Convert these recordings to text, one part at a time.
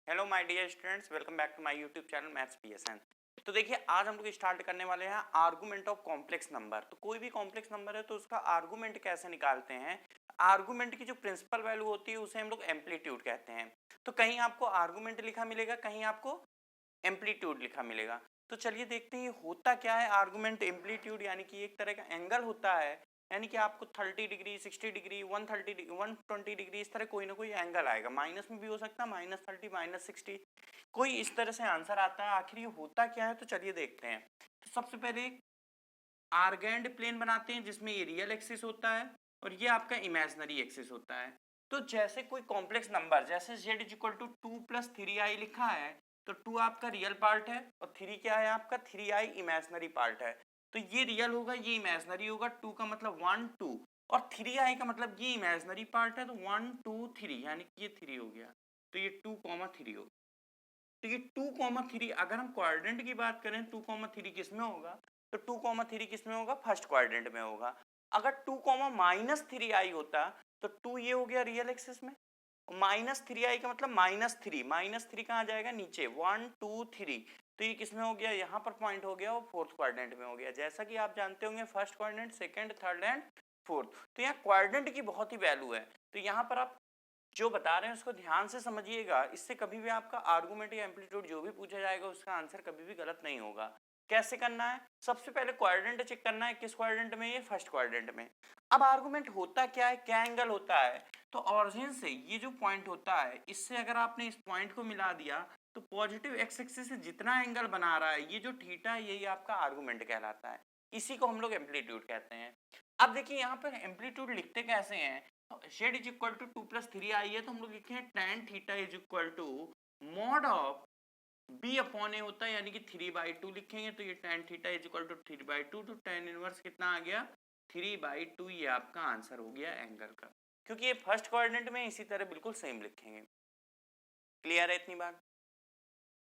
Hello my dear students, welcome back to my YouTube channel maths PSN. तो देखिए, आज हम लोग स्टार्ट करने वाले हैं आर्गुमेंट ऑफ कॉम्प्लेक्स नंबर। तो कोई भी कॉम्प्लेक्स नंबर है तो उसका आर्गुमेंट कैसे निकालते हैं। आर्गुमेंट की जो प्रिंसिपल वैल्यू होती है उसे हम लोग एम्पलीट्यूड कहते हैं। तो कहीं आपको आर्गुमेंट लिखा मिलेगा, कहीं आपको एम्पलीट्यूड लिखा मिलेगा। तो चलिए देखते हैं ये होता क्या है। आर्गुमेंट एम्पलीट्यूड यानी कि एक तरह का एंगल होता है, यानी कि आपको 30 डिग्री, 60 डिग्री, 130 120 डिग्री, इस तरह कोई ना कोई एंगल आएगा। माइनस में भी हो सकता है, -30, -60, कोई इस तरह से आंसर आता है। आखिर ये होता क्या है, तो चलिए देखते हैं। तो सबसे पहले आर्गेंड प्लेन बनाते हैं जिसमें ये रियल एक्सिस होता है और ये आपका इमेजिनरी एक्सिस होता है। तो जैसे कोई कॉम्प्लेक्स नंबर, जैसे z इक्वल टू 2+3i लिखा है, तो 2 आपका रियल पार्ट है और 3 क्या है आपका, 3i इमेजिनरी पार्ट है। तो ये रियल होगा, ये इमेजिनरी होगा। 2 का मतलब 1 2 और 3i का मतलब ये इमेजिनरी पार्ट है, तो 1 2 3 यानी कि ये 3 हो गया। तो ये 2,3 हो। तो ये 2,3 अगर हम क्वाड्रेंट की बात करें, 2,3 किस में होगा, तो 2,3 किस में होगा, फर्स्ट क्वाड्रेंट में होगा। अगर 2,-3i होता तो 2 ये हो गया रियल एक्सिस में, -3i का मतलब -3 कहाँ जाएगा, नीचे। 1 2 3, तो ये किस में हो गया, यहाँ पर पॉइंट हो गया, वो फोर्थ क्वाड्रेंट में हो गया। जैसा कि आप जानते होंगे, first quadrant, second, third and fourth. तो यहाँ क्वाड्रेंट की बहुत ही वैल्यू है। तो यहाँ पर आप जो बता रहे हैं उसको ध्यान से समझिएगा। इससे कभी भी आपका आर्गुमेंट या एम्पलीट्यूड जो भी पूछा जाएगा उसका आंसर कभी भी गलत नहीं होगा। कैसे करना है, सबसे पहले क्वाड्रेंट चेक करना है। किस क्वाड्रेंट में, ये फर्स्ट क्वाड्रेंट में। अब आर्गुमेंट होता क्या है, क्या एंगल होता है, तो ऑरिजिन से ये जो पॉइंट होता है, इससे अगर आपने इस पॉइंट को मिला दिया तो पॉजिटिव एक्स एक्सिस से जितना एंगल बना रहा है, ये जो थीटा है, यही आपका आर्गुमेंट कहलाता है। इसी को हम लोग एम्पलीट्यूड कहते हैं। अब देखिए यहाँ पर एम्पलीट्यूड लिखते कैसे हैं। z is equal to 2+3i है, तो हम लोग लिखे हैं tan theta is equal to mod of b upon A होता है, यानी कि 3/2 लिखेंगे। तो ये tan theta is equal to 3/2, तो tan इनवर्स कितना आ गया, 3/2। ये आपका आंसर हो गया एंगल का, क्योंकि ये फर्स्ट क्वाड्रेंट में इसी तरह बिल्कुल सेम लिखेंगे। क्लियर है इतनी बात।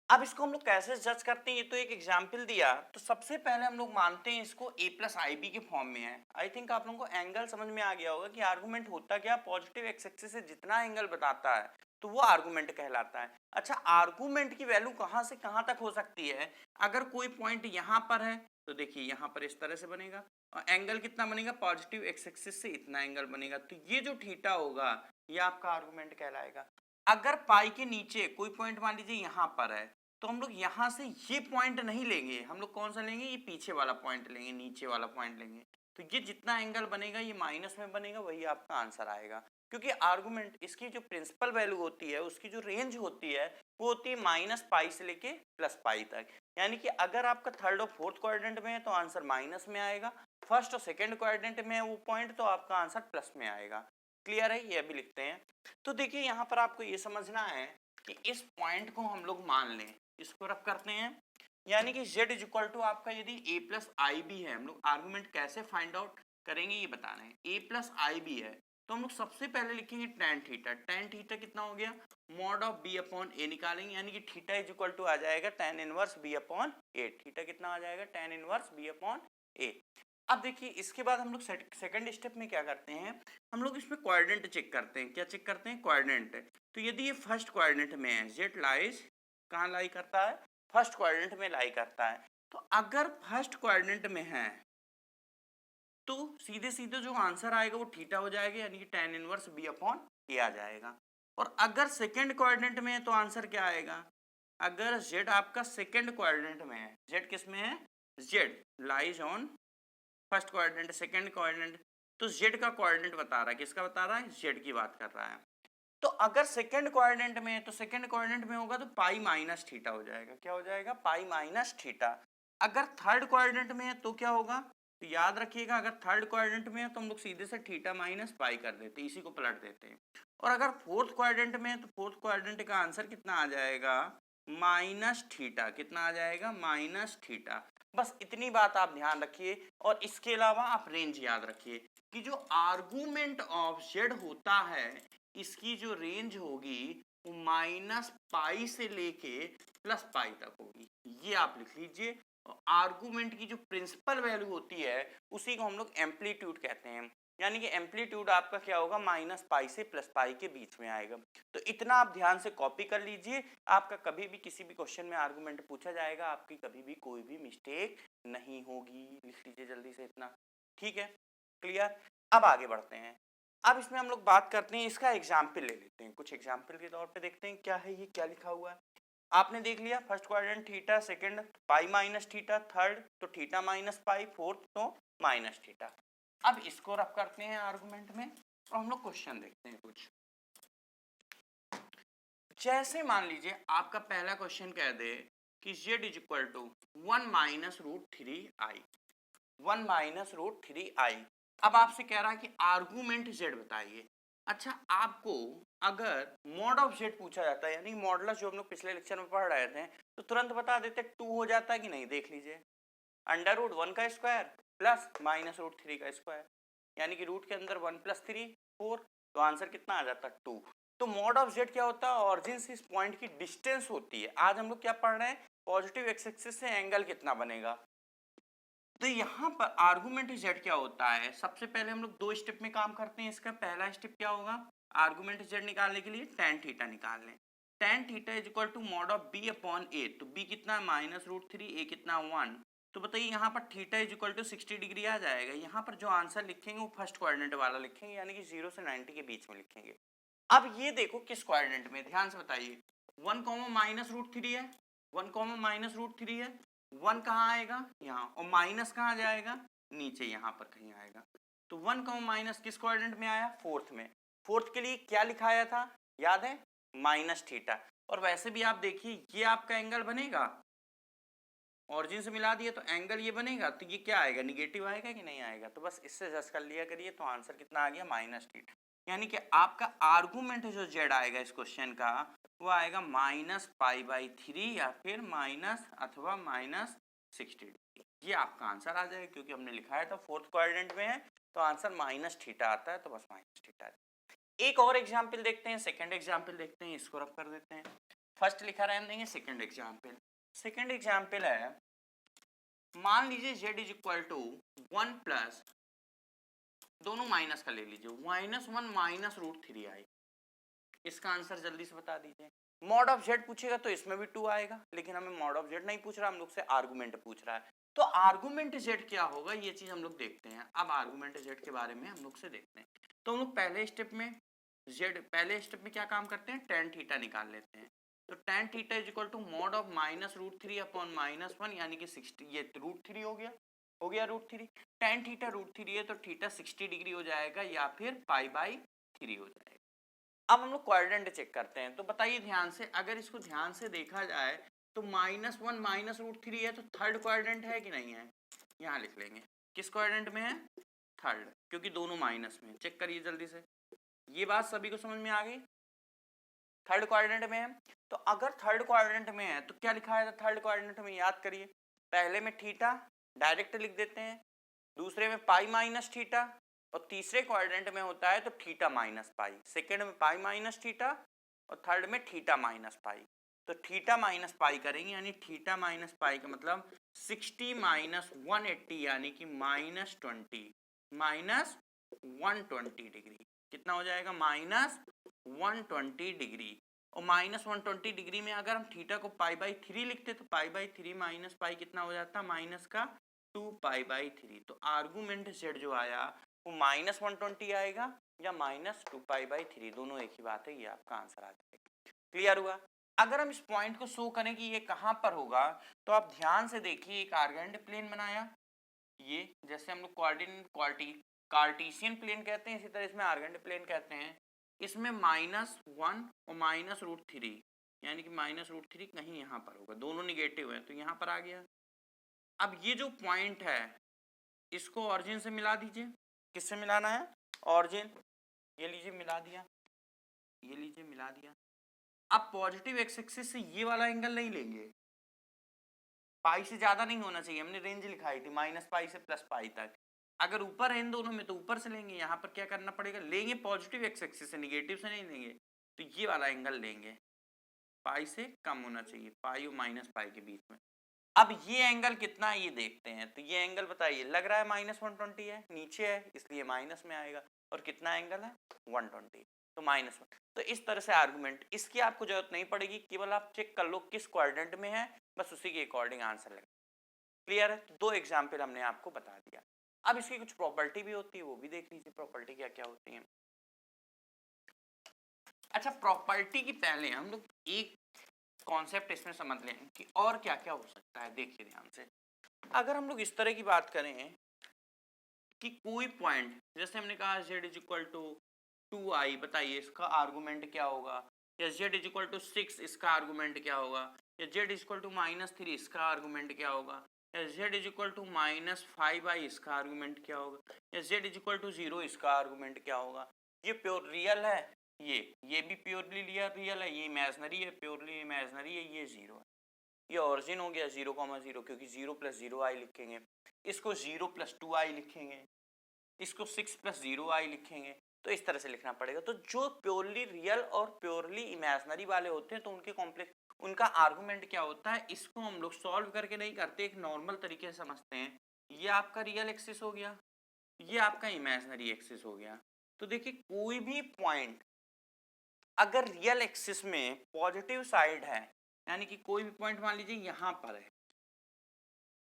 अब इसको हम लोग कैसे जज करते हैं, ये तो एक एग्जाम्पल दिया। तो सबसे पहले हम लोग मानते हैं इसको a+ib के फॉर्म में है। आई थिंक आप लोगों को एंगल समझ में आ गया होगा कि आर्गुमेंट होता क्या, पॉजिटिव एक्स एक्सिस से जितना एंगल बताता है तो वो आर्गुमेंट कहलाता है। अच्छा, आर्गुमेंट की वैल्यू कहाँ से कहाँ तक हो सकती है। अगर कोई पॉइंट यहाँ पर है तो देखिए यहाँ पर इस तरह से बनेगा और एंगल कितना बनेगा, पॉजिटिव एक्स एक्सिस से इतना एंगल बनेगा। तो ये जो थीटा होगा ये आपका आर्गुमेंट कहलाएगा। अगर पाई के नीचे कोई पॉइंट मान लीजिए यहाँ पर है, तो हम लोग यहाँ से ये पॉइंट नहीं लेंगे, हम लोग कौन सा लेंगे, ये पीछे वाला पॉइंट लेंगे, नीचे वाला पॉइंट लेंगे। तो ये जितना एंगल बनेगा ये माइनस में बनेगा, वही आपका आंसर आएगा। क्योंकि आर्गुमेंट, इसकी जो प्रिंसिपल वैल्यू होती है, उसकी जो रेंज होती है, वो होती है -पाई से लेके +पाई तक। यानी कि अगर आपका थर्ड और फोर्थ क्वाड्रेंट में है तो आंसर माइनस में आएगा, फर्स्ट और सेकेंड क्वाड्रेंट में है वो पॉइंट तो आपका आंसर प्लस में आएगा। क्लियर है, ये भी लिखते हैं। तो देखिए यहाँ पर आपको ये समझना है कि इस पॉइंट को हम लोग मान लें, इसको रख करते हैं, यानी कि z इज इक्वल टू आपका यदि a+ib है, हम लोग आर्गुमेंट कैसे फाइंड आउट करेंगे ये बता रहे हैं। a+ib है तो हम लोग सबसे पहले लिखेंगे tan थीटा। tan थीटा कितना हो गया, mod of b upon a निकालेंगे, यानी कि थीटा इज इक्वल टू आ जाएगा tan inverse b upon a। Theta कितना आ जाएगा, tan inverse b upon a। अब देखिए इसके बाद हम लोग सेकंड स्टेप में क्या करते हैं, हम लोग इसमें क्वाड्रेंट चेक करते हैं। क्या चेक करते हैं, क्वाड्रेंट। तो यदि ये फर्स्ट क्वाड्रेंट में है, z लाइज कहाँ लाई करता है, फर्स्ट क्वाड्रेंट में लाई करता है। तो अगर फर्स्ट क्वाड्रेंट में है तो सीधे सीधे जो आंसर आएगा वो थीटा हो जाएगा, यानी कि tan inverse b upon a आ जाएगा। और अगर सेकंड क्वाड्रेंट में है तो आंसर क्या आएगा, अगर z आपका सेकंड क्वाड्रेंट में है, z किस में है, z lies on first quadrant, second quadrant, तो z का क्वाड्रेंट बता रहा है, किसका बता रहा है, z की बात कर रहा है। तो अगर सेकंड क्वाड्रेंट में है तो सेकंड क्वाड्रेंट में होगा तो पाई माइनस थीटा हो जाएगा। क्या हो जाएगा, पाई माइनस थीटा। अगर थर्ड क्वाड्रेंट में है तो क्या होगा, तो याद रखिएगा अगर थर्ड क्वाड्रेंट में है तो हम लोग सीधे से थीटा माइनस पाई कर देते हैं, इसी को पलट देते हैं। और अगर फोर्थ क्वाड्रेंट में है तो फोर्थ क्वाड्रेंट का आंसर कितना आ जाएगा, माइनस थीटा। कितना आ जाएगा, माइनस थीटा। बस इतनी बात आप ध्यान रखिए। और इसके अलावा आप रेंज याद रखिए कि जो आर्गुमेंट ऑफ जेड होता है इसकी जो रेंज होगी वो -पाई से लेके +पाई तक होगी, ये आप लिख लीजिए। आर्गुमेंट की जो प्रिंसिपल वैल्यू होती है उसी को हम लोग एम्पलीट्यूड कहते हैं। यानी कि एम्पलीट्यूड आपका क्या होगा, माइनस पाई से प्लस पाई के बीच में आएगा। तो इतना आप ध्यान से कॉपी कर लीजिए, आपका कभी भी किसी भी क्वेश्चन में आर्गुमेंट पूछा जाएगा, आपकी कभी भी कोई भी मिस्टेक नहीं होगी। लिख लीजिए जल्दी से इतना, ठीक है, क्लियर। अब आगे बढ़ते हैं। अब इसमें हम लोग बात करते हैं, इसका एग्जाम्पल ले लेते हैं, कुछ एग्जाम्पल के तौर पे देखते हैं क्या है ये, क्या लिखा हुआ है। आपने देख लिया first quadrant theta, second pi minus theta, third तो थीटा माइनस पाई, फोर्थ तो माइनस थीटा। अब इसको रख करते हैं आर्गुमेंट में और हम लोग क्वेश्चन देखते हैं कुछ। जैसे मान लीजिए आपका पहला क्वेश्चन कह दे कि z is equal to 1 minus root three I, 1 minus root three I. अब आपसे कह रहा है कि आर्गुमेंट z बताइए। अच्छा, आपको अगर मॉड ऑफ z पूछा जाता है, यानी मॉडुलस जो हम लोग पिछले लेक्चर में पढ़ रहे थे, तो तुरंत बता देते 2 हो जाता है कि नहीं, देख लीजिए। अंडर रूट 1 का स्क्वायर प्लस माइनस रूट 3 का स्क्वायर, यानी कि रूट के अंदर 1 प्लस 3 4, तो आंसर कितना आ जाता है 2। तो मॉड ऑफ z क्या होता है, ऑरिजिन से इस पॉइंट की डिस्टेंस होती है। आज हम लोग क्या पढ़ रहे हैं, पॉजिटिव एक्स एक्सिस से एंगल कितना बनेगा। तो यहाँ पर आर्गुमेंट z क्या होता है, सबसे पहले हम लोग दो स्टेप में काम करते हैं। इसका पहला स्टेप क्या होगा, आर्गुमेंट z निकालने के लिए tan थीटा निकाल लें। tan theta is equal to mod of b upon a, तो b कितना है माइनस रूट थ्री, a कितना 1, तो बताइए यहाँ पर theta is equal to 60 degree आ जाएगा। यहाँ पर जो आंसर लिखेंगे वो फर्स्ट क्वाड्रेंट वाला लिखेंगे, यानी कि 0 से 90 के बीच में लिखेंगे। अब ये देखो किस क्वाड्रेंट में, ध्यान से बताइए। 1 कॉमा माइनस रूट थ्री है, 1 कॉमा माइनस रूट थ्री है, 1 कहाँ आएगा यहाँ, और माइनस कहाँ जाएगा, नीचे यहाँ पर कहीं आएगा। तो 1 कॉमा माइनस किस क्वाड्रेंट में आया, फोर्थ में। फोर्थ के लिए क्या लिखाया था, याद है, माइनस थीटा। और वैसे भी आप देखिए ये आपका एंगल बनेगा, ऑरिजिन से मिला दिया तो एंगल ये बनेगा, तो ये क्या आएगा, निगेटिव आएगा कि नहीं आएगा। तो बस इससे जस्ट कर लिया करिए, तो आंसर कितना आ गया, माइनस थीटा। यानी कि आपका आर्गुमेंट जो जेड आएगा इस क्वेश्चन का, वो आएगा माइनस पाई बाई थ्री या फिर माइनस अथवा माइनस 60 डिग्री। ये आपका आंसर आ जाएगा, क्योंकि हमने लिखाया था फोर्थ क्वाड्रेंट में है, तो आंसर माइनस थीटा आता है, तो बस माइनस थीटा। एक और एग्जाम्पल देखते हैं, सेकेंड एग्जाम्पल देखते हैं, इसको रफ कर देते हैं। फर्स्ट लिखा रहने देंगे, सेकेंड एग्जाम्पल। सेकेंड एग्जाम्पल है, मान लीजिए z is equal to 1 plus, दोनों माइनस का ले लीजिए, -1 माइनस रूट थ्री आई। इसका आंसर जल्दी से बता दीजिए। मॉड ऑफ z पूछेगा तो इसमें भी 2 आएगा, लेकिन हमें मॉड ऑफ z नहीं पूछ रहा, हम लोग से आर्गुमेंट पूछ रहा है। तो आर्गुमेंट z क्या होगा, ये चीज हम लोग देखते हैं। अब आर्गुमेंट z के बारे में हम लोग से देखते हैं। तो हम लोग पहले स्टेप में क्या काम करते हैं, tan थीटा निकाल लेते हैं। तो tan theta is equal to mod of minus root three upon minus one, यानी कि 60, ये रूट थ्री हो गया root three. tan theta root three है, तो थीटा 60 डिग्री हो जाएगा या फिर पाई बाई थ्री हो जाएगा। अब हम लोग क्वाड्रेंट चेक करते हैं, तो बताइए ध्यान से, अगर इसको ध्यान से देखा जाए तो -1 माइनस रूट थ्री है, तो थर्ड क्वाड्रेंट है कि नहीं है, यहाँ लिख लेंगे। किस क्वाड्रेंट में है, थर्ड, क्योंकि दोनों माइनस में। चेक करिए जल्दी से, ये बात सभी को समझ में आ गई, थर्ड क्वाड्रेंट में है। तो अगर थर्ड क्वाड्रेंट में है तो क्या लिखा है थर्ड क्वाड्रेंट में, याद करिए। पहले में थीटा डायरेक्ट लिख देते हैं, दूसरे में पाई माइनस थीटा, और तीसरे क्वाड्रेंट में होता है तो थीटा माइनस पाई, सेकेंड में पाई माइनस थीटा, और थर्ड में थीटा माइनस पाई। तो थीटा माइनस पाई करेंगे, यानी थीटा माइनस पाई का मतलब 60 माइनस 180, यानी कि माइनस 20 माइनस 120 डिग्री। कितना हो जाएगा, माइनस 120 डिग्री। और माइनस 120 डिग्री में अगर हम थीटा को पाई बाई थ्री लिखते तो pi by three minus pi कितना हो जाता, माइनस का 2 पाई बाई थ्री। तो आर्गुमेंट जेड जो आया वो माइनस 120 आएगा या माइनस 2 पाई बाई थ्री, दोनों एक ही बात है, ये आपका आंसर आ जाएगा। क्लियर हुआ। अगर हम इस पॉइंट को शो करें कि ये कहाँ पर होगा, तो आप ध्यान से देखिए, एक आर्गेंट प्लेन बनाया, ये जैसे हम लोग कार्टीसियन प्लेन कहते हैं, इसी तरह इसमें आर्गेंट प्लेन कहते हैं। इसमें -1 और माइनस रूट थ्री, यानी कि माइनस रूट थ्री कहीं यहाँ पर होगा, दोनों निगेटिव है तो यहाँ पर आ गया। अब ये जो पॉइंट है इसको ऑरिजिन से मिला दीजिए। किससे मिलाना है, ऑरिजिन, ये लीजिए मिला दिया, ये लीजिए मिला दिया। अब पॉजिटिव एक्स एक्सिस से ये वाला एंगल नहीं लेंगे, पाई से ज्यादा नहीं होना चाहिए, हमने रेंज लिखाई थी माइनस पाई से प्लस पाई तक। अगर ऊपर है इन दोनों में तो ऊपर से लेंगे, यहाँ पर क्या करना पड़ेगा, लेंगे पॉजिटिव एक्स एक्सिस से, निगेटिव से नहीं लेंगे। तो ये वाला एंगल लेंगे, पाई से कम होना चाहिए, पाई और माइनस पाई के बीच में। अब ये एंगल कितना है ये देखते हैं, तो ये एंगल बताइए, लग रहा है -120 है, नीचे है इसलिए माइनस में आएगा, और कितना एंगल है 120, तो -1। तो इस तरह से आर्गुमेंट, इसकी आपको जरूरत नहीं पड़ेगी, केवल आप चेक कर लो किस क्वाड्रेंट में है, बस उसी के अकॉर्डिंग आंसर लगे। क्लियर है? तो 2 एग्जाम्पल हमने आपको बता दिया। अब इसकी कुछ प्रॉपर्टी भी होती है, वो भी देख लीजिए प्रॉपर्टी क्या क्या होती है। अच्छा, प्रॉपर्टी की पहले हम लोग एक कॉन्सेप्ट इसमें समझ लें कि और क्या क्या हो सकता है। देखिए ध्यान से, अगर हम लोग इस तरह की बात करें कि कोई पॉइंट, जैसे हमने कहा z is equal to 2i, बताइए इसका आर्गुमेंट क्या होगा, या z इज इक्वल टू 6 इसका आर्गुमेंट क्या होगा, या z इज इक्वल टू -3 इसका आर्गुमेंट क्या होगा, या z is equal to -5i इसका आर्गुमेंट क्या होगा, या z इज इक्वल टू 0 इसका आर्गुमेंट क्या होगा। ये प्योर रियल है, ये भी प्योरली रियल है, ये इमेजनरी है, प्योरली इमेजनरी है, ये 0 है। ये ऑरिजिन हो गया 0,0, क्योंकि 0 + 0i लिखेंगे, इसको 0 + 2i लिखेंगे, इसको 6 + 0i लिखेंगे, तो इस तरह से लिखना पड़ेगा। तो जो प्योरली रियल और प्योरली इमेजनरी वाले होते हैं, तो उनके कॉम्प्लेक्स, उनका आर्गुमेंट क्या होता है, इसको हम लोग सॉल्व करके नहीं करते, एक नॉर्मल तरीके से समझते हैं। ये आपका रियल एक्सिस हो गया, ये आपका इमेजनरी एक्सिस हो गया। तो देखिए कोई भी पॉइंट अगर रियल एक्सिस में पॉजिटिव साइड है, यानी कि कोई भी पॉइंट मान लीजिए यहाँ पर है,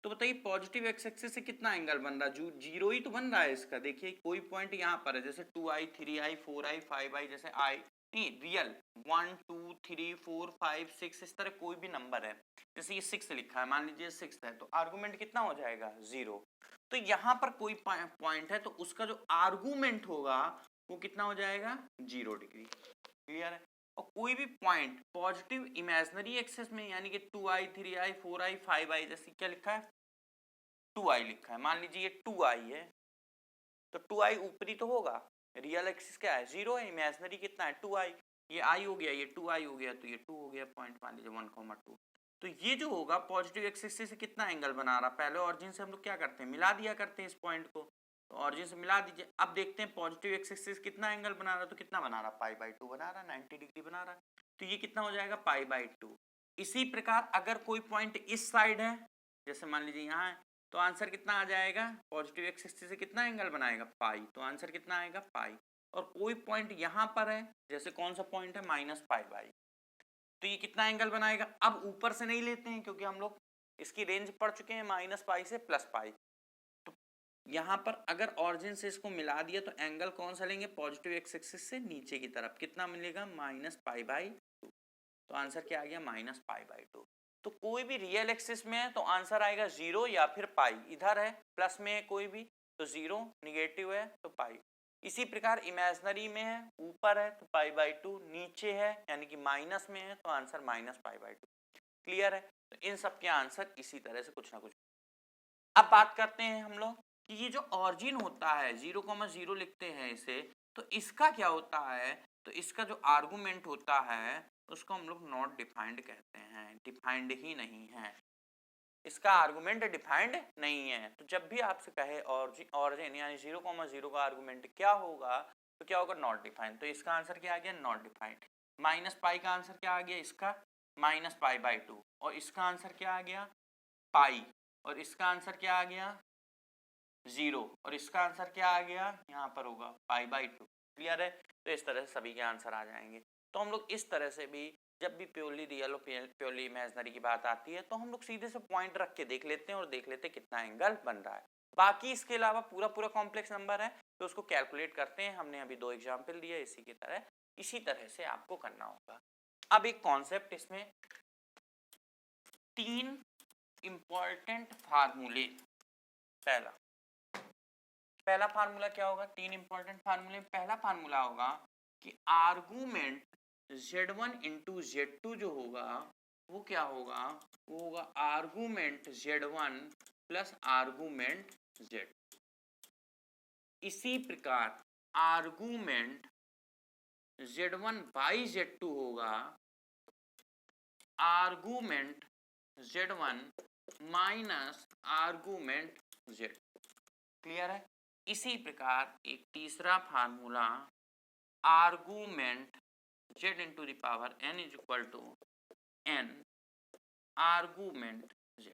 तो बताइए पॉजिटिव एक्स एक्सिस से कितना एंगल बन रहा है, जो 0 ही तो बन रहा है इसका। देखिए कोई पॉइंट यहाँ पर है, जैसे 2i 3i 4i 5i, जैसे i नहीं रियल 1 2 3 4 5 6 इस तरह कोई भी नंबर है, जैसे ये 6 लिखा है, मान लीजिए 6 है, तो आर्गुमेंट कितना हो जाएगा 0। तो यहाँ पर कोई पॉइंट है, तो उसका जो आर्गुमेंट होगा वो कितना हो जाएगा 0 डिग्री। क्लियर है? और कोई भी पॉइंट पॉजिटिव इमेजनरी एक्सिस में, यानी कि 2i 3i 4i 5i, जैसे क्या लिखा है 2i लिखा है, मान लीजिए ये 2i है, तो 2i ऊपरी तो होगा, रियल एक्सिस क्या है 0 है, इमेजनरी कितना है 2i, ये i हो गया, ये 2i हो गया, तो ये 2 हो गया पॉइंट, मान लीजिए 1,2। तो ये जो होगा पॉजिटिव एक्सिस से कितना एंगल बना रहा, पहले ऑरिजिन से हम लोग क्या करते हैं, मिला दिया करते हैं इस पॉइंट को, तो ऑरिजिन से मिला दीजिए। अब देखते हैं पॉजिटिव एक्सिस से कितना एंगल बना रहा, तो कितना बना रहा π/2 बना रहा, 90 डिग्री बना रहा, तो ये कितना हो जाएगा π/2। इसी प्रकार अगर कोई पॉइंट इस साइड है, जैसे मान लीजिए यहाँ है, तो आंसर कितना आ जाएगा, पॉजिटिव एक्सिस से कितना एंगल बनाएगा पाई, तो आंसर कितना आएगा पाई। और कोई पॉइंट यहाँ पर है, जैसे कौन सा पॉइंट है -π/, तो ये कितना एंगल बनाएगा। अब ऊपर से नहीं लेते हैं, क्योंकि हम लोग इसकी रेंज पढ़ चुके हैं -π से +π। तो यहाँ पर अगर ऑरिजिन से इसको मिला दिया, तो एंगल कौन सा लेंगे, पॉजिटिव एक्स एक्सिस से नीचे की तरफ, कितना मिलेगा -π/2। तो आंसर क्या आ गया -π/2। तो कोई भी रियल एक्सिस में है तो आंसर आएगा 0 या फिर पाई, इधर है प्लस में है कोई भी तो 0, निगेटिव है तो पाई। इसी प्रकार इमेजनरी में है, ऊपर है तो π/2, नीचे है यानी कि माइनस में है तो आंसर -π/2। क्लियर है? तो इन सब के आंसर इसी तरह से कुछ ना कुछ। अब बात करते हैं हम लोग कि ये जो ऑरिजिन होता है 0,0 लिखते हैं इसे, तो इसका क्या होता है, तो इसका जो आर्गुमेंट होता है उसको हम लोग नॉट डिफाइंड कहते हैं, डिफाइंड ही नहीं है, इसका आर्गुमेंट डिफाइंड नहीं है। तो जब भी आपसे कहे ऑरिजिन यानी 0,0 का आर्गुमेंट क्या होगा, तो क्या होगा नॉट डिफाइंड। तो इसका आंसर क्या आ गया नॉट डिफाइंड। -π का आंसर क्या आ गया इसका -π/2, और इसका आंसर क्या आ गया पाई, और इसका आंसर क्या आ गया 0, और इसका आंसर क्या आ गया यहाँ पर होगा π/2। क्लियर है? तो इस तरह से सभी के आंसर आ जाएंगे। तो हम लोग इस तरह से भी जब भी प्योरली रियल और प्योरली इमेजनरी की बात आती है, तो हम लोग सीधे से पॉइंट रख के देख लेते हैं और देख लेते हैं कितना एंगल बन रहा है। बाकी इसके अलावा पूरा कॉम्प्लेक्स नंबर है तो उसको कैलकुलेट करते हैं, हमने अभी 2 एग्जाम्पल दिए, इसी तरह से आपको करना होगा। अब एक कॉन्सेप्ट, इसमें 3 इंपॉर्टेंट फार्मूले। पहला फार्मूला क्या होगा, 3 इंपॉर्टेंट फार्मूले। पहला फार्मूला होगा कि आर्गुमेंट Z1 × Z2 जो होगा वो क्या होगा, वो होगा argument Z1 plus argument Z। इसी प्रकार आर्गुमेंट Z1/Z2 होगा argument Z1 minus argument Z। Clear है? इसी प्रकार एक तीसरा formula argument Z × n = n argument Z।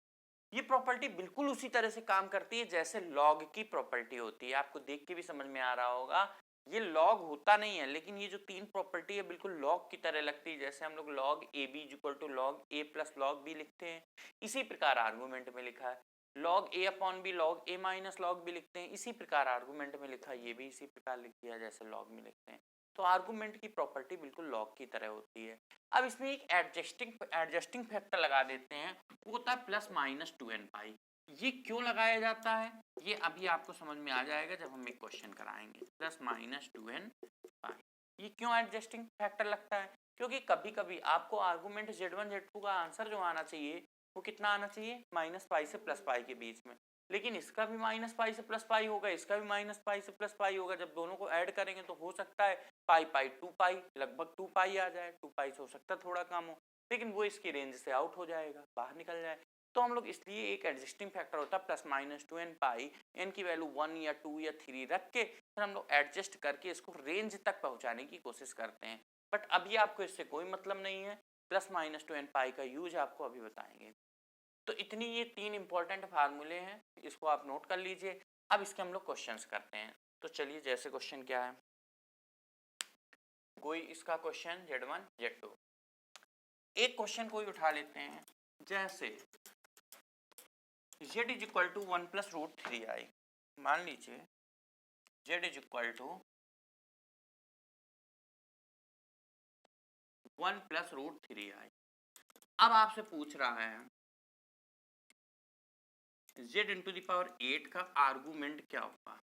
ये प्रॉपर्टी बिल्कुल उसी तरह से काम करती है जैसे लॉग की प्रॉपर्टी होती है। आपको देख के भी समझ में आ रहा होगा ये लॉग होता नहीं है, लेकिन ये जो तीन प्रॉपर्टी है बिल्कुल लॉग की तरह लगती है। जैसे हम लोग log a b equal to log a plus log b लिखते हैं, इसी प्रकार आर्गूमेंट में लिखा है। Log a upon b log a minus log b लिखते हैं, इसी प्रकार आर्गूमेंट में लिखा है, ये भी इसी प्रकार लिख दिया जैसे लॉग में लिखते हैं। तो आर्गूमेंट की प्रॉपर्टी बिल्कुल लॉग की तरह होती है। अब इसमें एक एडजस्टिंग फैक्टर लगा देते हैं, वो होता है प्लस माइनस 2n पाई। ये क्यों लगाया जाता है ये अभी आपको समझ में आ जाएगा जब हम एक क्वेश्चन कराएंगे। प्लस माइनस 2n पाई, ये क्यों एडजस्टिंग फैक्टर लगता है? क्योंकि कभी कभी आपको आर्गूमेंट z1 z2 का आंसर जो आना चाहिए वो कितना आना चाहिए, माइनस पाई से प्लस पाई के बीच में, लेकिन इसका भी माइनस पाई से प्लस पाई होगा, इसका भी माइनस पाई से प्लस पाई होगा। जब दोनों को ऐड करेंगे तो हो सकता है पाई पाई 2 पाई, लगभग 2 पाई आ जाए। 2 पाई से हो सकता है थोड़ा कम हो, लेकिन वो इसकी रेंज से आउट हो जाएगा, बाहर निकल जाए। तो हम लोग इसलिए एक एडजस्टिंग फैक्टर होता है प्लस माइनस 2n पाई, n की वैल्यू 1 या 2 या 3 रख के फिर हम लोग एडजस्ट करके इसको रेंज तक पहुंचाने की कोशिश करते हैं। बट अभी आपको इससे कोई मतलब नहीं है, प्लस माइनस 2n पाई का यूज आपको अभी बताएंगे। तो इतनी ये तीन इंपॉर्टेंट फार्मूले हैं, इसको आप नोट कर लीजिए। अब इसके हम लोग क्वेश्चंस करते हैं। तो चलिए, जैसे क्वेश्चन क्या है, कोई इसका क्वेश्चन z1 z2, एक क्वेश्चन कोई उठा लेते हैं जैसे z is equal to 1 plus root 3i। मान लीजिए z is equal to 1 plus root 3i। अब आपसे पूछ रहा है z इंटू द पावर 8 का आर्गूमेंट क्या होगा,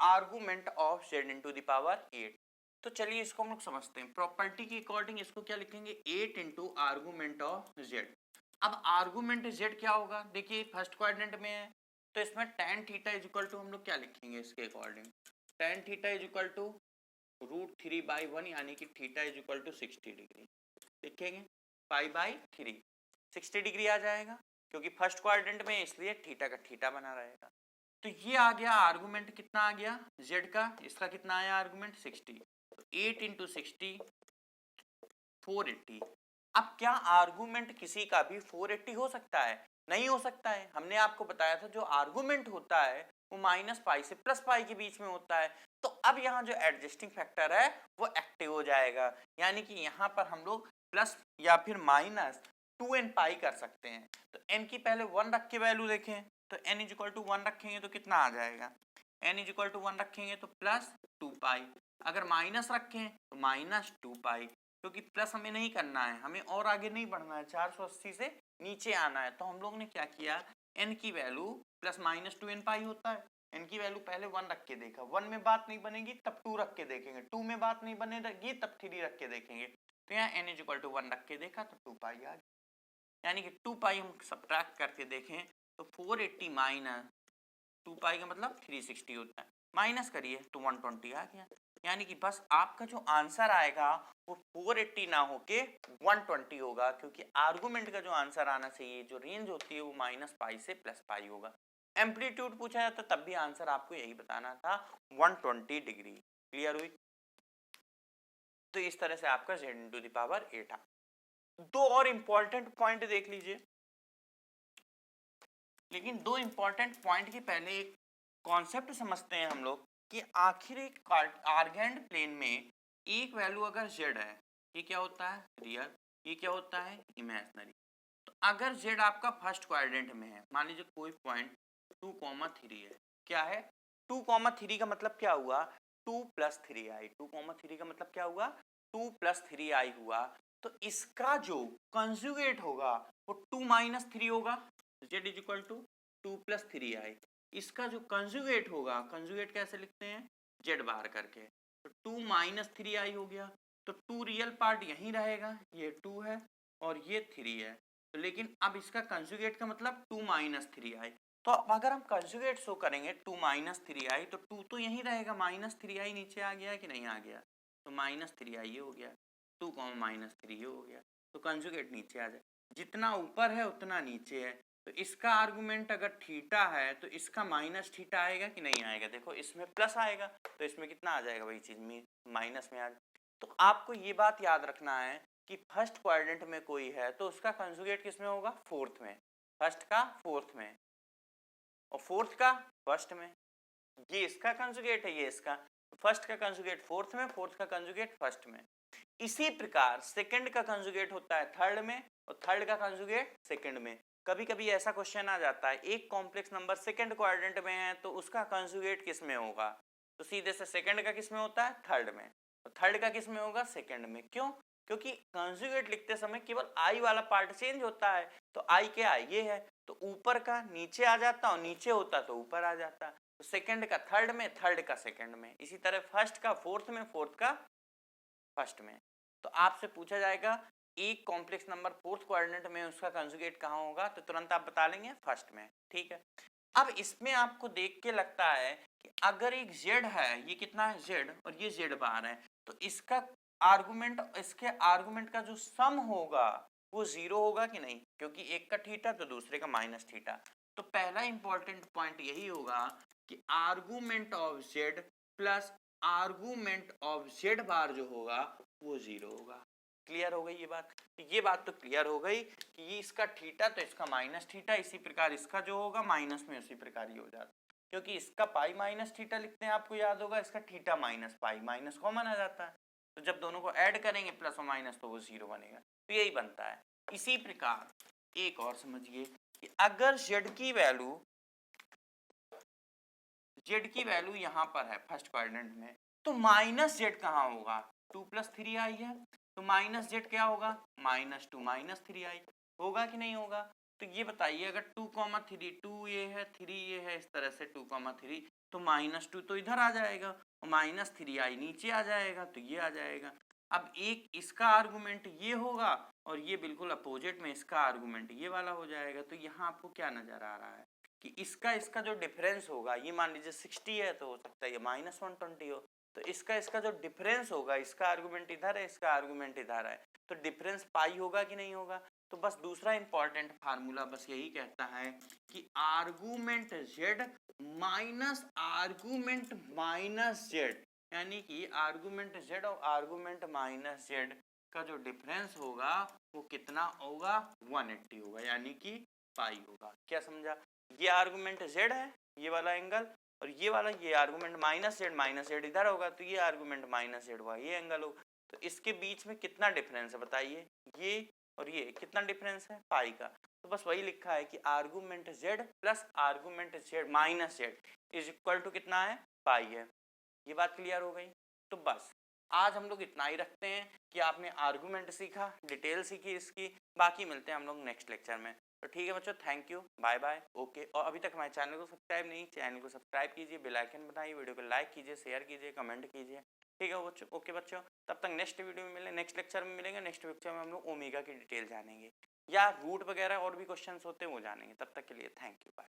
argument of z into the power 8। तो चलिए इसको हम लोग समझते हैं। प्रॉपर्टी के अकॉर्डिंग इसको क्या लिखेंगे, 8 इंटू आर्गूमेंट ऑफ z। अब आर्गूमेंट z क्या होगा, देखिए फर्स्ट क्वाड्रेंट में है तो इसमें tan theta is equal to हम लोग क्या लिखेंगे इसके according, tan theta is equal to root 3/1, यानी कि theta is equal to 60 degree लिखेंगे, पाई बाई 3 60 डिग्री आ जाएगा, क्योंकि फर्स्ट क्वाड्रेंट में इसलिए थीटा का थीटा बना रहेगा। तो ये आ गया आर्गूमेंट, कितना आ गया z का, इसका कितना आया आर्गूमेंट 60, तो 8 इंटू 60 480। अब क्या आर्गूमेंट किसी का भी 480 हो सकता है? नहीं हो सकता है। हमने आपको बताया था जो आर्गूमेंट होता है वो माइनस पाई से प्लस पाई के बीच में होता है। तो अब यहाँ जो एडजस्टिंग फैक्टर है वो एक्टिव हो जाएगा, यानी कि यहाँ पर हम लोग प्लस या फिर माइनस 2n पाई कर सकते हैं। तो n की पहले 1 रख के वैल्यू देखें, तो n इज इक्वल टू 1 रखेंगे तो कितना आ जाएगा, n इज इक्वल टू 1 रखेंगे तो प्लस 2 पाई, अगर माइनस रखें तो माइनस 2 पाई, क्योंकि प्लस हमें नहीं करना है, हमें और आगे नहीं बढ़ना है, 480 से नीचे आना है। तो हम लोग ने क्या किया, n की वैल्यू प्लस माइनस 2n पाई होता है, n की वैल्यू पहले 1 रख के देखा, 1 में बात नहीं बनेगी तब 2 रख के देखेंगे, 2 में बात नहीं बनेगी तब 3 रख के देखेंगे। तो यहाँ n इज इक्वल टू 1 रख के देखा तो 2 पाई आ गया, यानी कि 2 पाई हम सब्ट्रैक्ट करके देखें तो 480 माइनस 2 पाई का मतलब 360 होता है, माइनस करिए तो 120 आ गया। यानी कि बस आपका जो आंसर आएगा वो 480 ना होके 120 होगा, क्योंकि आर्गुमेंट का जो आंसर आना चाहिए, जो रेंज होती है वो माइनस पाई से प्लस पाई होगा। एम्पलीट्यूड पूछा जाता तब भी आंसर आपको यही बताना था, 120 डिग्री। क्लियर हुई? तो इस तरह से आपका z इंटू द पावर 8 आ। दो और इंपॉर्टेंट पॉइंट देख लीजिए, लेकिन दो इंपॉर्टेंट पॉइंट के पहले एक कॉन्सेप्ट समझते हैं हम लोग कि आखिर एक आर्गेंड प्लेन में एक वैल्यू अगर z है, ये क्या होता है रियल, ये क्या होता है इमेजिनरी। तो अगर z आपका फर्स्ट क्वाड्रेंट में है, मान लीजिए कोई पॉइंट 2,3 है, क्या है 2,3 का मतलब क्या हुआ 2 प्लस 3i, 2,3 का मतलब क्या हुआ 2 प्लस 3i हुआ। तो इसका जो कंजुगेट होगा वो 2 माइनस 3 होगा, z is equal to 2 plus 3i। इसका जो कंजुगेट होगा, कंजुगेट कैसे लिखते हैं z बार करके, तो 2 माइनस 3i हो गया। तो 2 रियल पार्ट यहीं रहेगा, ये 2 है और ये 3 है, तो लेकिन अब इसका कंजुगेट का मतलब 2 माइनस 3i। तो अगर हम कंजुगेट शो करेंगे 2 माइनस 3i तो 2 तो यहीं रहेगा, माइनस 3i नीचे आ गया कि नहीं आ गया, तो माइनस 3i ये हो गया, 2 माइनस 3 ये हो गया, तो कंजुगेट नीचे आ जाए, जितना ऊपर है उतना नीचे है। तो इसका आर्गुमेंट अगर थीटा है तो इसका माइनस थीटा आएगा कि नहीं आएगा, देखो इसमें प्लस आएगा तो इसमें कितना आ जाएगा, वही चीज में माइनस में आ जाएगा। तो आपको ये बात याद रखना है कि फर्स्ट क्वाड्रेंट में कोई है तो उसका कंजुगेट किस में होगा, फोर्थ में, फर्स्ट का फोर्थ में और फोर्थ का फर्स्ट में। ये इसका कंजुगेट है, ये इसका, फर्स्ट का कंजुगेट फोर्थ में, फोर्थ का कंजुगेट फर्स्ट में। इसी प्रकार सेकंड का कंजुगेट होता है थर्ड में और थर्ड का कंजुगेट सेकंड में। कभी कभी ऐसा क्वेश्चन आ जाता है एक कॉम्प्लेक्स नंबर सेकंड क्वाड्रेंट में है तो उसका कंजुगेट किस में होगा, तो सीधे से सेकंड का किस में होता है, थर्ड में, और थर्ड का किस में होगा, सेकंड में। क्यों? क्योंकि कंजुगेट लिखते समय केवल आई वाला पार्ट चेंज होता है, तो आई क्या है, ये है, तो ऊपर का नीचे आ जाता और नीचे होता तो ऊपर आ जाता, तो सेकंड का थर्ड में, थर्ड का सेकंड में। इसी तरह फर्स्ट का फोर्थ में, फोर्थ का फर्स्ट में। तो आपसे पूछा जाएगा एक कॉम्प्लेक्स नंबर फोर्थ क्वाड्रेंट में उसका कंजुगेट कहाँ होगा, तो तुरंत आप बता लेंगे फर्स्ट में। ठीक है, अब इसमें आपको देख के लगता है कि अगर एक z है, ये कितना है z और ये z बार है, तो इसका आर्गुमेंट, इसके आर्गुमेंट का जो सम होगा वो जीरो होगा कि नहीं, क्योंकि एक का थीटा तो दूसरे का माइनस थीटा। तो पहला इंपॉर्टेंट पॉइंट यही होगा कि argument of z plus argument of z बार जो होगा वो जीरो होगा। क्लियर हो गई ये बात? ये बात तो क्लियर हो गई कि ये इसका थीटा तो इसका माइनस थीटा, इसी प्रकार इसका जो होगा माइनस में उसी प्रकार ही हो जाता, क्योंकि इसका पाई माइनस थीटा लिखते हैं, आपको याद होगा, इसका theta minus pi, minus common आ जाता है, तो जब दोनों को ऐड करेंगे प्लस और माइनस तो वो जीरो बनेगा, तो यही बनता है। इसी प्रकार एक और समझिए कि अगर z की वैल्यू यहाँ पर है फर्स्ट क्वाड्रेंट में, तो माइनस z कहाँ होगा, 2 + 3i है, तो माइनस z क्या होगा, -2 - 3i होगा कि नहीं होगा? तो ये बताइए, अगर 2, 3, 2 ये है, 3 ये है, इस तरह से 2, 3, तो -2 तो इधर आ जाएगा और -3i नीचे आ जाएगा, तो ये आ जाएगा। अब एक इसका आर्गुमेंट ये होगा और ये बिल्कुल अपोजिट में इसका आर्गुमेंट ये वाला हो जाएगा, तो यहाँ आपको क्या नजर आ रहा है कि इसका जो डिफरेंस होगा, ये मान लीजिए 60 है तो हो सकता है ये -120 हो, तो इसका जो डिफरेंस होगा, इसका आर्गुमेंट इधर है, इसका आर्गुमेंट इधर है, तो डिफरेंस पाई होगा कि नहीं होगा? तो बस दूसरा इंपॉर्टेंट फार्मूला बस यही कहता है कि argument z minus argument minus z, यानी कि आर्गुमेंट z और आर्गुमेंट माइनस z का जो डिफरेंस होगा वो कितना होगा, 180 होगा, यानी कि पाई होगा। क्या समझा? ये आर्गुमेंट z है, ये वाला एंगल, और ये वाला, ये आर्गुमेंट माइनस z इधर होगा, तो ये आर्गुमेंट माइनस z हुआ, ये एंगल होगा। तो इसके बीच में कितना डिफरेंस है बताइए, ये और ये कितना डिफरेंस है, पाई का। तो बस वही लिखा है कि argument z plus argument z minus z is equal to कितना है, पाई है। ये बात क्लियर हो गई? तो बस आज हम लोग इतना ही रखते हैं कि आपने आर्गुमेंट सीखा, डिटेल सीखी इसकी, बाकी मिलते हैं हम लोग नेक्स्ट लेक्चर में। तो ठीक है बच्चों, thank you, bye bye, okay. और अभी तक हमारे चैनल को सब्सक्राइब नहीं, चैनल को सब्सक्राइब कीजिए, बेल आइकन बताइए, वीडियो को लाइक कीजिए, शेयर कीजिए, कमेंट कीजिए। ठीक है बच्चों, ओके बच्चों, तब तक नेक्स्ट वीडियो में मिलें, नेक्स्ट लेक्चर में मिलेंगे। नेक्स्ट लेक्चर में हम लोग ओमेगा की डिटेल जानेंगे या रूट वगैरह और भी क्वेश्चन होते हैं वो जानेंगे। तब तक के लिए थैंक यू, बाय।